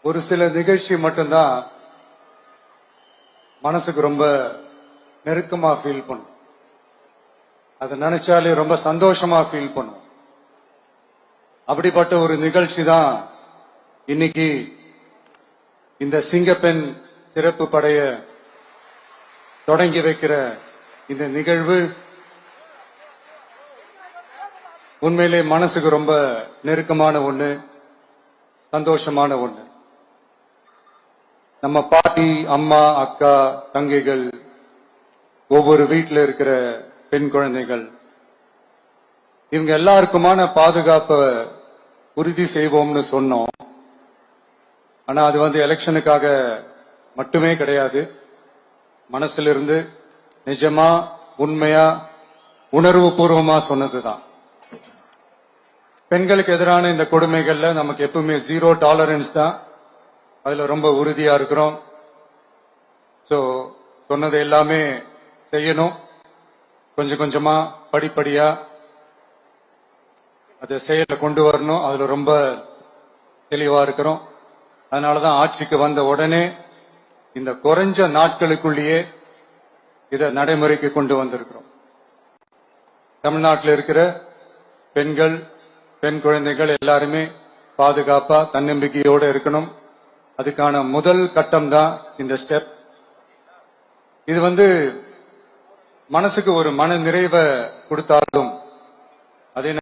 ஒரு சில நிகழ்ச்சி மட்டும்தான் மனசுக்கு ரொம்ப நெருக்கமா ஃபீல் பண்ணும். அதை நினைச்சாலே ரொம்ப சந்தோஷமா ஃபீல் பண்ணும். அப்படிப்பட்ட ஒரு நிகழ்ச்சி தான் இன்னைக்கு இந்த சிங்கப்பெண் சிறப்பு படைய தொடங்கி வைக்கிற இந்த நிகழ்வு. உண்மையிலே மனசுக்கு ரொம்ப நெருக்கமான ஒண்ணு, சந்தோஷமான ஒண்ணு. நம்ம பாட்டி, அம்மா, அக்கா, தங்கைகள், ஒவ்வொரு வீட்டில் இருக்கிற பெண் குழந்தைகள், இவங்க எல்லாருக்குமான பாதுகாப்பை உறுதி செய்வோம்னு சொன்னோம். ஆனா அது எலெக்ஷனுக்காக மட்டுமே கிடையாது. மனசுல இருந்து நிஜமா, உண்மையா, உணர்வு பூர்வமா சொன்னதுதான். பெண்களுக்கு எதிரான இந்த கொடுமைகள்ல நமக்கு எப்பவுமே 0 டாலரன்ஸ் தான். அதுல ரொம்ப உறுதியா இருக்கிறோம். சோ சொன்னது எல்லாமே செய்யணும். கொஞ்சம் கொஞ்சமா, படிப்படியா அதை செயல கொண்டு வரணும். அதுல ரொம்ப தெளிவா இருக்கிறோம். அதனாலதான் ஆட்சிக்கு வந்த உடனே இந்த குறைஞ்ச நாட்களுக்குள்ளேயே இதை நடைமுறைக்கு கொண்டு வந்திருக்கிறோம். தமிழ்நாட்டில் இருக்கிற பெண்கள், பெண் குழந்தைகள் எல்லாருமே பாதுகாப்பா, தன்னம்பிக்கையோடு இருக்கணும். அதுக்கான முதல் கட்டம் தான் இந்த ஸ்டெப். இது மனசுக்கு ஒரு மன நிறைவை கொடுத்தாலும் அதே